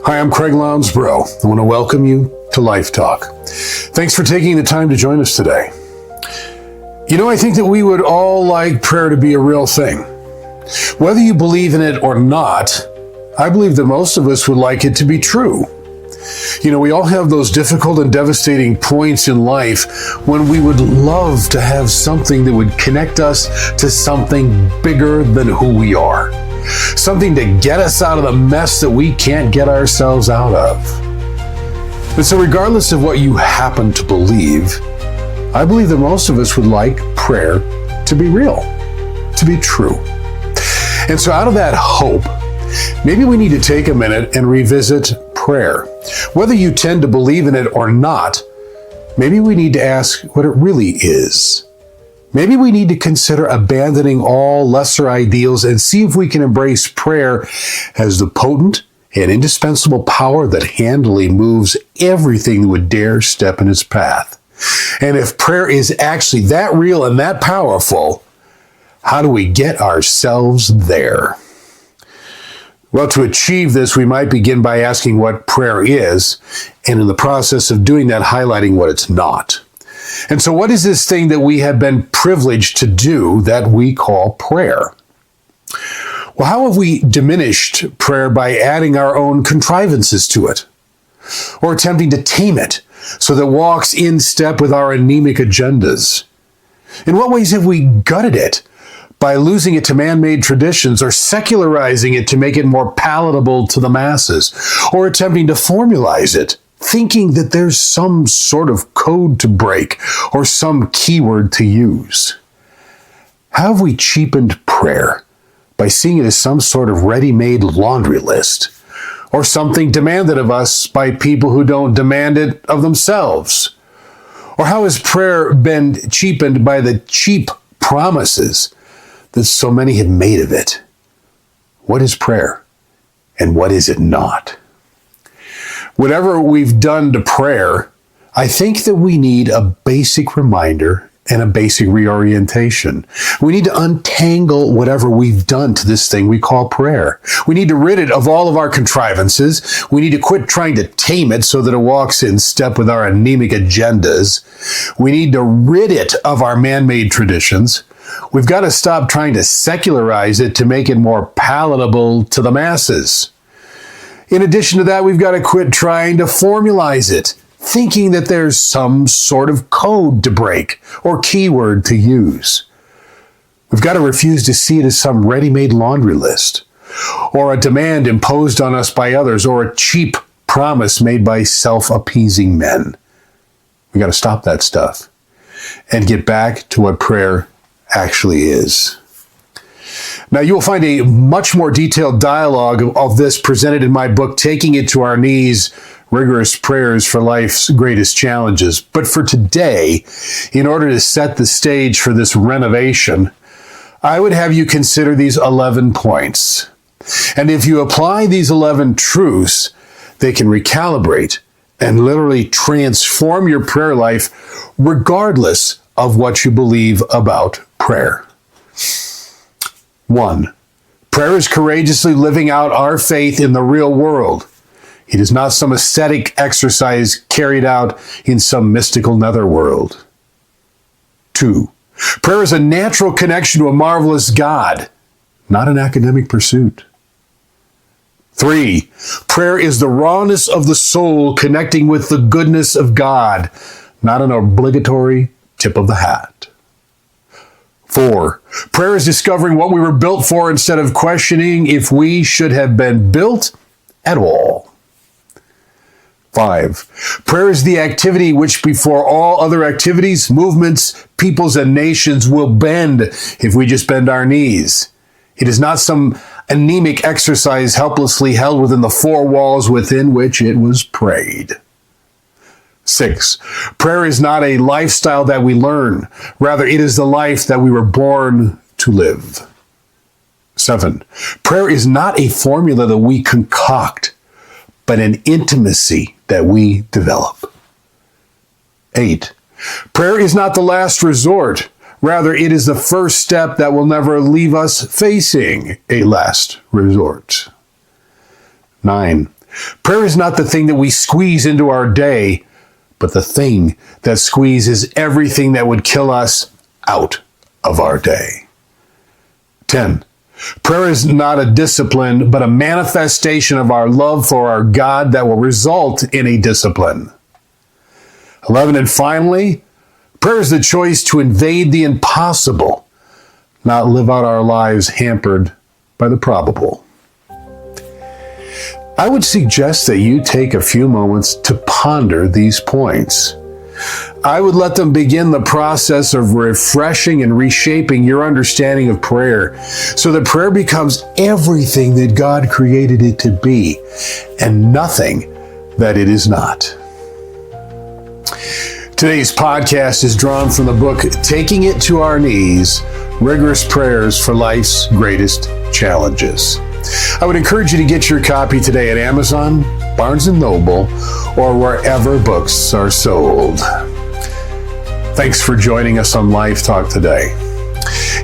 Hi, I'm Craig Lounsbrough. I want to welcome you to LifeTalk. Thanks for taking the time to join us today. You know, I think that we would all like prayer to be a real thing. Whether you believe in it or not, I believe that most of us would like it to be true. You know, we all have those difficult and devastating points in life when we would love to have something that would connect us to something bigger than who we are. Something to get us out of the mess that we can't get ourselves out of. But so regardless of what you happen to believe, I believe that most of us would like prayer to be real, to be true. And so out of that hope, maybe we need to take a minute and revisit prayer. Whether you tend to believe in it or not, maybe we need to ask what it really is. Maybe we need to consider abandoning all lesser ideals and see if we can embrace prayer as the potent and indispensable power that handily moves everything that would dare step in its path. And if prayer is actually that real and that powerful, how do we get ourselves there? Well, to achieve this, we might begin by asking what prayer is, and in the process of doing that, highlighting what it's not. And so what is this thing that we have been privileged to do that we call prayer? Well, how have we diminished prayer by adding our own contrivances to it? Or attempting to tame it so that it walks in step with our anemic agendas? In what ways have we gutted it by losing it to man-made traditions or secularizing it to make it more palatable to the masses? Or attempting to formalize it, thinking that there's some sort of code to break or some keyword to use? How have we cheapened prayer by seeing it as some sort of ready-made laundry list or something demanded of us by people who don't demand it of themselves? Or how has prayer been cheapened by the cheap promises that so many have made of it? What is prayer and what is it not? Whatever we've done to prayer, I think that we need a basic reminder and a basic reorientation. We need to untangle whatever we've done to this thing we call prayer. We need to rid it of all of our contrivances. We need to quit trying to tame it so that it walks in step with our anemic agendas. We need to rid it of our man-made traditions. We've got to stop trying to secularize it to make it more palatable to the masses. In addition to that, we've got to quit trying to formalize it, thinking that there's some sort of code to break or keyword to use. We've got to refuse to see it as some ready-made laundry list, or a demand imposed on us by others, or a cheap promise made by self-appeasing men. We've got to stop that stuff and get back to what prayer actually is. Now, you will find a much more detailed dialogue of this presented in my book, Taking It to Our Knees, Rigorous Prayers for Life's Greatest Challenges. But for today, in order to set the stage for this renovation, I would have you consider these 11 points. And if you apply these 11 truths, they can recalibrate and literally transform your prayer life regardless of what you believe about prayer. 1. Prayer is courageously living out our faith in the real world. It is not some ascetic exercise carried out in some mystical netherworld. 2. Prayer is a natural connection to a marvelous God, not an academic pursuit. 3. Prayer is the rawness of the soul connecting with the goodness of God, not an obligatory tip of the hat. 4. Prayer is discovering what we were built for instead of questioning if we should have been built at all. 5. Prayer is the activity which before all other activities, movements, peoples, and nations will bend if we just bend our knees. It is not some anemic exercise helplessly held within the four walls within which it was prayed. 6. Prayer is not a lifestyle that we learn. Rather, it is the life that we were born to live. 7. Prayer is not a formula that we concoct, but an intimacy that we develop. 8. Prayer is not the last resort. Rather, it is the first step that will never leave us facing a last resort. 9. Prayer is not the thing that we squeeze into our day, but the thing that squeezes everything that would kill us out of our day. 10. Prayer is not a discipline, but a manifestation of our love for our God that will result in a discipline. 11. And finally, prayer is the choice to invade the impossible, not live out our lives hampered by the probable. I would suggest that you take a few moments to ponder these points. I would let them begin the process of refreshing and reshaping your understanding of prayer so that prayer becomes everything that God created it to be and nothing that it is not. Today's podcast is drawn from the book Taking It to Our Knees, Rigorous Prayers for Life's Greatest Challenges. I would encourage you to get your copy today at Amazon, Barnes & Noble, or wherever books are sold. Thanks for joining us on LifeTalk today.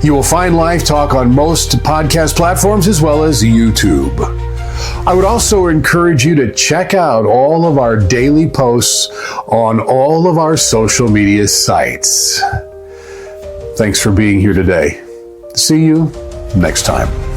You will find LifeTalk on most podcast platforms as well as YouTube. I would also encourage you to check out all of our daily posts on all of our social media sites. Thanks for being here today. See you next time.